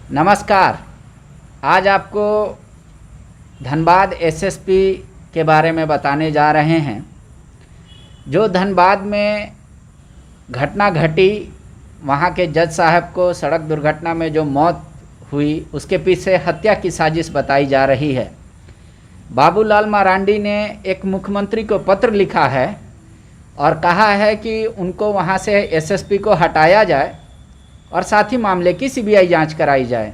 नमस्कार। आज आपको धनबाद एसएसपी के बारे में बताने जा रहे हैं। जो धनबाद में घटना घटी, वहाँ के जज साहब को सड़क दुर्घटना में जो मौत हुई, उसके पीछे हत्या की साजिश बताई जा रही है। बाबूलाल मरांडी ने एक मुख्यमंत्री को पत्र लिखा है और कहा है कि उनको वहाँ से एसएसपी को हटाया जाए और साथ ही मामले की सीबीआई जांच कराई जाए।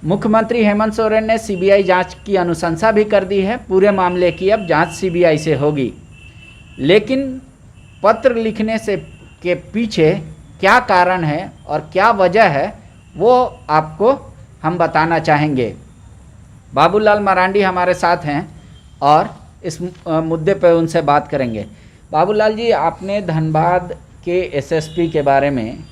मुख्यमंत्री हेमंत सोरेन ने सीबीआई जांच की अनुशंसा भी कर दी है। पूरे मामले की अब जांच सीबीआई से होगी, लेकिन पत्र लिखने से के पीछे क्या कारण है और क्या वजह है, वो आपको हम बताना चाहेंगे। बाबूलाल मरांडी हमारे साथ हैं और इस मुद्दे पर उनसे बात करेंगे। बाबूलाल जी, आपने धनबाद के एसएसपी के बारे में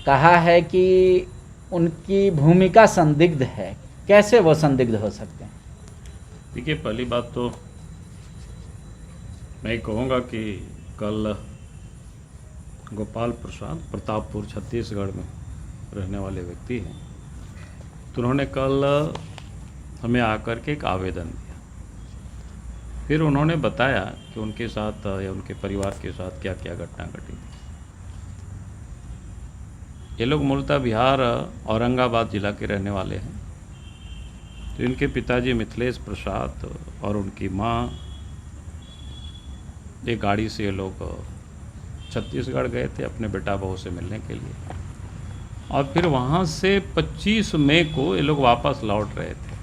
कहा है कि उनकी भूमिका संदिग्ध है। कैसे वो संदिग्ध हो सकते हैं? देखिए, पहली बात तो मैं कहूँगा कि कल गोपाल प्रसाद प्रतापपुर छत्तीसगढ़ में रहने वाले व्यक्ति हैं, तो उन्होंने कल हमें आकर के एक आवेदन दिया। फिर उन्होंने बताया कि उनके साथ या उनके परिवार के साथ क्या क्या घटना घटी। ये लोग मूलतः बिहार औरंगाबाद जिला के रहने वाले हैं। तो इनके पिताजी मिथिलेश प्रसाद और उनकी माँ एक गाड़ी से ये लोग छत्तीसगढ़ गए थे अपने बेटा बहू से मिलने के लिए, और फिर वहाँ से 25 मई को ये लोग वापस लौट रहे थे।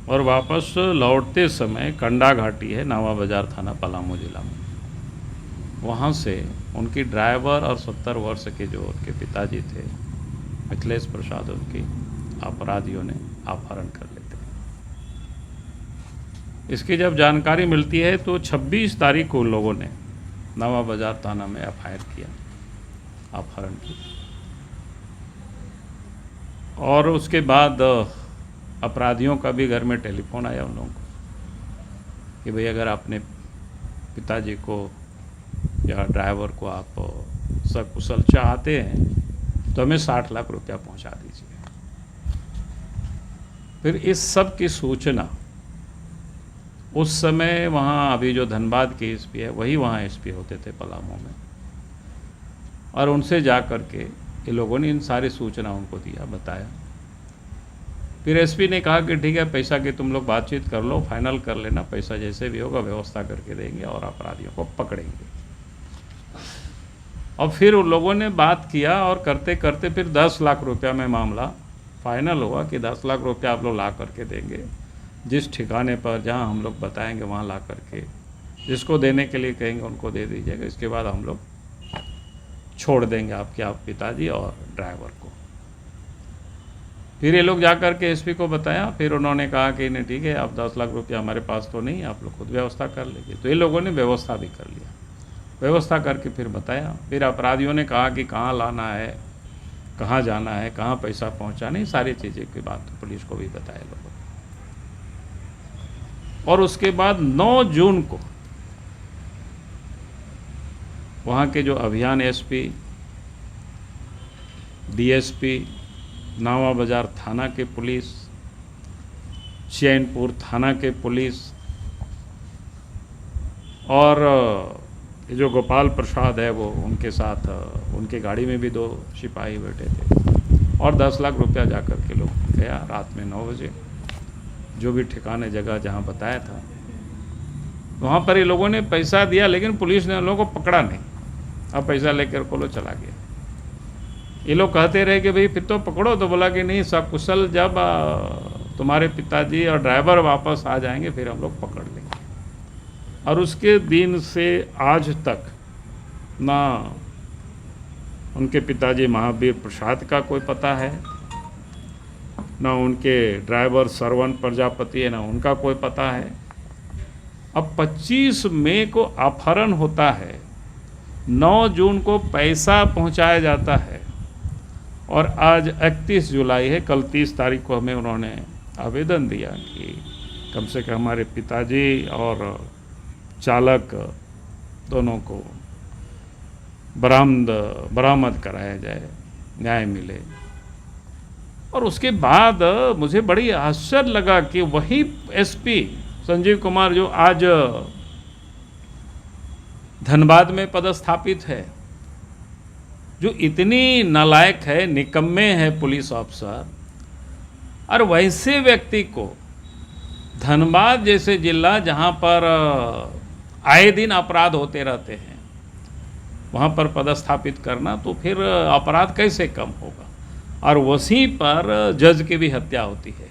और वापस लौटते समय कंडा घाटी है, नावा बाजार थाना, पलामू जिला में, वहाँ से उनकी ड्राइवर और 70 वर्ष के जो उनके पिताजी थे मिथिलेश प्रसाद, उनकी अपराधियों ने अपहरण कर लेते हैं। इसकी जब जानकारी मिलती है तो 26 तारीख को उन लोगों ने नावा बाजार थाना में एफआईआर किया अपहरण की। और उसके बाद अपराधियों का भी घर में टेलीफोन आया उन लोगों को कि भाई अगर आपने पिताजी को या ड्राइवर को आप सकुशल चाहते हैं तो हमें 60 लाख रुपया पहुंचा दीजिए। फिर इस सब की सूचना उस समय वहाँ अभी जो धनबाद के एसपी है वही वहाँ एसपी होते थे पलामू में, और उनसे जा कर के ये लोगों ने इन सारी सूचना उनको दिया, बताया। फिर एसपी ने कहा कि ठीक है, पैसा की तुम लोग बातचीत कर लो, फाइनल कर लेना, पैसा जैसे भी होगा व्यवस्था करके देंगे और अपराधियों को पकड़ेंगे। और फिर उन लोगों ने बात किया और करते करते फिर 10 लाख रुपया में मामला फाइनल हुआ कि 10 लाख रुपया आप लोग ला करके देंगे, जिस ठिकाने पर जहां हम लोग बताएंगे वहां ला करके, जिसको देने के लिए कहेंगे उनको दे दीजिएगा। इसके बाद हम लोग छोड़ देंगे आपके आप पिताजी और ड्राइवर को। फिर ये लोग जा कर के एसपी को बताया। फिर उन्होंने कहा कि नहीं ठीक है, आप 10 लाख रुपया हमारे पास तो नहीं, आप लोग खुद व्यवस्था कर लेंगे। तो ये लोगों ने व्यवस्था भी कर लिया, व्यवस्था करके फिर बताया। फिर अपराधियों ने कहा कि कहाँ लाना है, कहाँ जाना है, कहाँ पैसा पहुँचाना है, सारी चीज़ें की बात तो पुलिस को भी बताया लोगों ने। और उसके बाद 9 जून को वहाँ के जो अभियान एसपी, डीएसपी, नावा बाजार थाना के पुलिस, चैनपुर थाना के पुलिस और ये जो गोपाल प्रसाद है वो उनके साथ, उनके गाड़ी में भी 2 सिपाही बैठे थे, और 10 लाख रुपया जा कर के लोग गया रात में 9 बजे, जो भी ठिकाने जगह जहाँ बताया था वहाँ पर ये लोगों ने पैसा दिया। लेकिन पुलिस ने उन लोगों को पकड़ा नहीं। अब पैसा लेकर को चला गया। ये लोग कहते रहे कि भाई फिर तो पकड़ो, तो बोला कि नहीं, सकुशल जब तुम्हारे पिताजी और ड्राइवर वापस आ जाएंगे फिर हम लोग पकड़ लेंगे। और उसके दिन से आज तक ना उनके पिताजी महावीर प्रसाद का कोई पता है, ना उनके ड्राइवर सरवन प्रजापति है, ना उनका कोई पता है। अब 25 मई को अपहरण होता है, 9 जून को पैसा पहुंचाया जाता है, और आज 31 जुलाई है, कल 30 तारीख को हमें उन्होंने आवेदन दिया कि कम से कम हमारे पिताजी और चालक दोनों को बरामद कराया जाए, न्याय मिले। और उसके बाद मुझे बड़ी आश्चर्य लगा कि वही एसपी संजीव कुमार जो आज धनबाद में पदस्थापित है, जो इतनी नालायक है, निकम्मे है पुलिस ऑफिसर, और वैसे व्यक्ति को धनबाद जैसे जिला जहाँ पर आए दिन अपराध होते रहते हैं, वहाँ पर पदस्थापित करना, तो फिर अपराध कैसे कम होगा। और वहीं पर जज की भी हत्या होती है,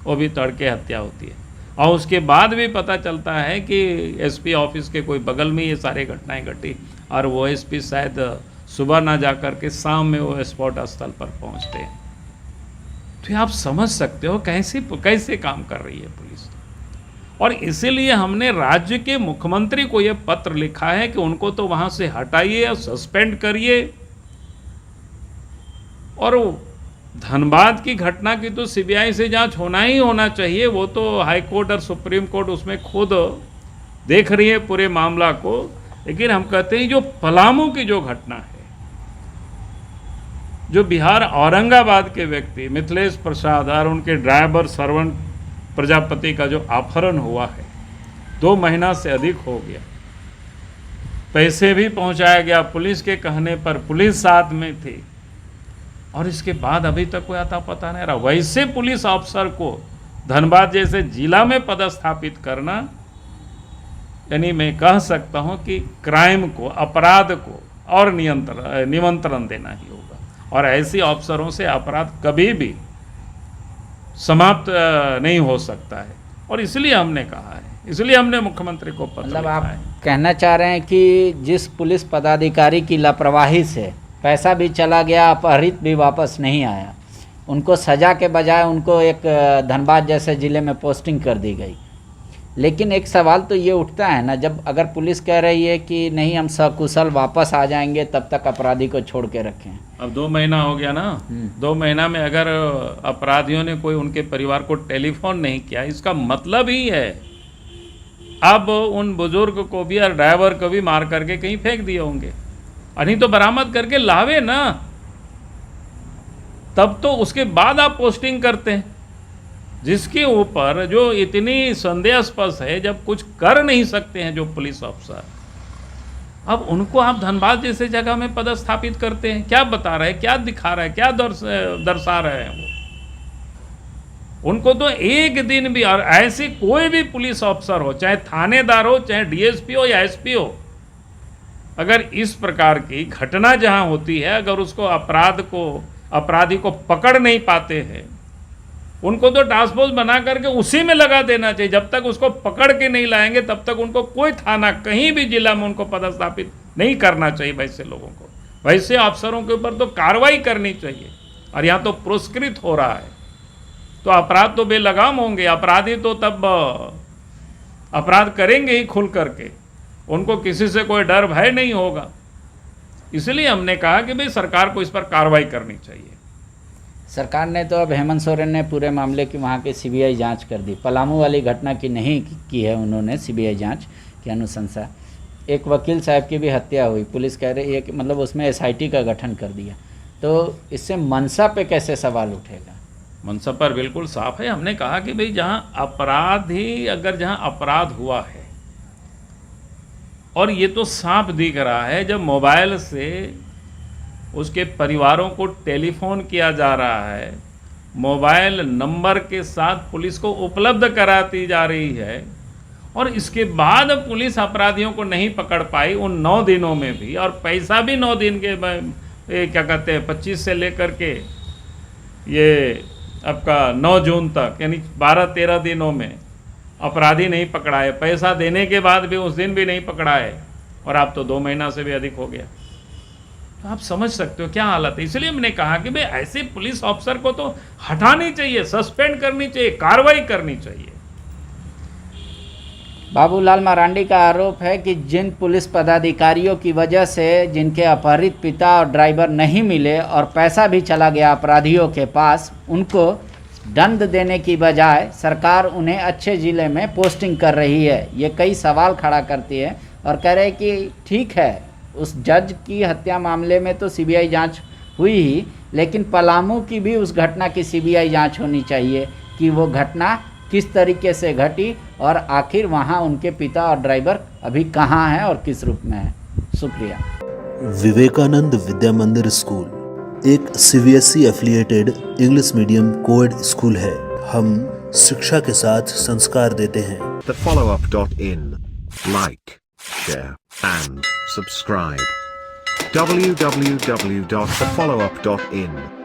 वो भी तड़के हत्या होती है, और उसके बाद भी पता चलता है कि एसपी ऑफिस के कोई बगल में ये सारी घटनाएं घटी, और वो एसपी शायद सुबह ना जाकर के शाम में वो स्पॉट स्थल पर पहुंचते हैं। तो आप समझ सकते हो कैसे काम कर रही है पुलिस। और इसीलिए हमने राज्य के मुख्यमंत्री को ये पत्र लिखा है कि उनको तो वहां से हटाइए और सस्पेंड करिए, और धनबाद की घटना की तो सीबीआई से जांच होना ही होना चाहिए। वो तो हाई कोर्ट और सुप्रीम कोर्ट उसमें खुद देख रही है पूरे मामला को। लेकिन हम कहते हैं जो पलामू की जो घटना है, जो बिहार औरंगाबाद के व्यक्ति मिथिलेश प्रसाद और उनके ड्राइवर श्रवण प्रजापति का जो अपहरण हुआ है, 2 महीना से अधिक हो गया, पैसे भी पहुंचाया गया, पुलिस के कहने पर पुलिस साथ में थी, और इसके बाद अभी तक कोई आता पता नहीं रहा। वैसे पुलिस अफसर को धनबाद जैसे जिला में पदस्थापित करना, यानी मैं कह सकता हूं कि क्राइम को, अपराध को और निमंत्रण देना ही होगा, और ऐसे अफसरों से अपराध कभी भी समाप्त नहीं हो सकता है। और इसलिए हमने कहा है, इसलिए हमने मुख्यमंत्री को पत्र मतलब लिखा आप है। कहना चाह रहे हैं कि जिस पुलिस पदाधिकारी की लापरवाही से पैसा भी चला गया, अपहरित भी वापस नहीं आया, उनको सज़ा के बजाय उनको एक धनबाद जैसे ज़िले में पोस्टिंग कर दी गई। लेकिन एक सवाल तो ये उठता है ना, जब अगर पुलिस कह रही है कि नहीं हम सकुशल वापस आ जाएंगे, तब तक अपराधी को छोड़ के रखें। अब 2 महीना हो गया ना, 2 महीना में अगर अपराधियों ने कोई उनके परिवार को टेलीफोन नहीं किया, इसका मतलब ही है अब उन बुजुर्ग को भी और ड्राइवर को भी मार करके कहीं फेंक दिए होंगे, और नहीं तो बरामद करके लावे ना, तब तो उसके बाद आप पोस्टिंग करते हैं। जिसके ऊपर जो इतनी संदेहास्पद है, जब कुछ कर नहीं सकते हैं जो पुलिस अफसर, अब उनको आप धनबाद जैसे जगह में पदस्थापित करते हैं। क्या बता रहे हैं, क्या दिखा रहे हैं, क्या दर्शा रहे हैं वो। उनको तो एक दिन भी, और ऐसे कोई भी पुलिस अफसर हो, चाहे थानेदार हो, चाहे डीएसपी हो या एसपी हो, अगर इस प्रकार की घटना जहां होती है, अगर उसको अपराधी को पकड़ नहीं पाते हैं, उनको तो टास्क फोर्स बना करके उसी में लगा देना चाहिए। जब तक उसको पकड़ के नहीं लाएंगे, तब तक उनको कोई थाना कहीं भी जिला में उनको पदस्थापित नहीं करना चाहिए। वैसे लोगों को, वैसे अफसरों के ऊपर तो कार्रवाई करनी चाहिए। और यहाँ तो पुरस्कृत हो रहा है, तो अपराध तो बेलगाम होंगे। अपराधी तो तब अपराध करेंगे ही खुल करके, उनको किसी से कोई डर भय नहीं होगा। इसलिए हमने कहा कि भाई सरकार को इस पर कार्रवाई करनी चाहिए। सरकार ने तो अब हेमंत सोरेन ने पूरे मामले की वहाँ की सीबीआई जांच कर दी। पलामू वाली घटना की नहीं की है उन्होंने सीबीआई जांच की अनुशंसा। एक वकील साहब की भी हत्या हुई, पुलिस कह रही है कि मतलब उसमें एसआईटी का गठन कर दिया। तो इससे मनसा पे कैसे सवाल उठेगा? मनसा पर बिल्कुल साफ है। हमने कहा कि भाई जहाँ अपराध हुआ है, और ये तो साफ दिख रहा है, जब मोबाइल से उसके परिवारों को टेलीफोन किया जा रहा है, मोबाइल नंबर के साथ पुलिस को उपलब्ध कराती जा रही है, और इसके बाद पुलिस अपराधियों को नहीं पकड़ पाई उन 9 दिनों में भी, और पैसा भी 9 दिन के क्या कहते हैं 25 से लेकर के ये आपका 9 जून तक, यानी 12-13 दिनों में अपराधी नहीं पकड़ाए, पैसा देने के बाद भी उस दिन भी नहीं पकड़ाए, और आप तो 2 महीना से भी अधिक हो गया। तो आप समझ सकते हो क्या हालत है। इसलिए हमने कहा कि भाई ऐसे पुलिस ऑफिसर को तो हटानी चाहिए, सस्पेंड करनी चाहिए, कार्रवाई करनी चाहिए। बाबूलाल मरांडी का आरोप है कि जिन पुलिस पदाधिकारियों की वजह से जिनके अपहरित पिता और ड्राइवर नहीं मिले और पैसा भी चला गया अपराधियों के पास, उनको दंड देने की बजाय सरकार उन्हें अच्छे ज़िले में पोस्टिंग कर रही है। ये कई सवाल खड़ा करती है और कह रहे हैं कि ठीक है, उस जज की हत्या मामले में तो सीबीआई जांच हुई ही, लेकिन पलामू की भी उस घटना की सीबीआई जांच होनी चाहिए कि वो घटना किस तरीके से घटी और आखिर वहाँ उनके पिता और ड्राइवर अभी कहाँ हैं और किस रूप में हैं। शुक्रिया। विवेकानंद विद्या मंदिर स्कूल एक CBSE affiliated English medium coed school है। हम शिक्षा के साथ संस्कार देते हैं। thefollowup.in. Like, share, and subscribe. www.thefollowup.in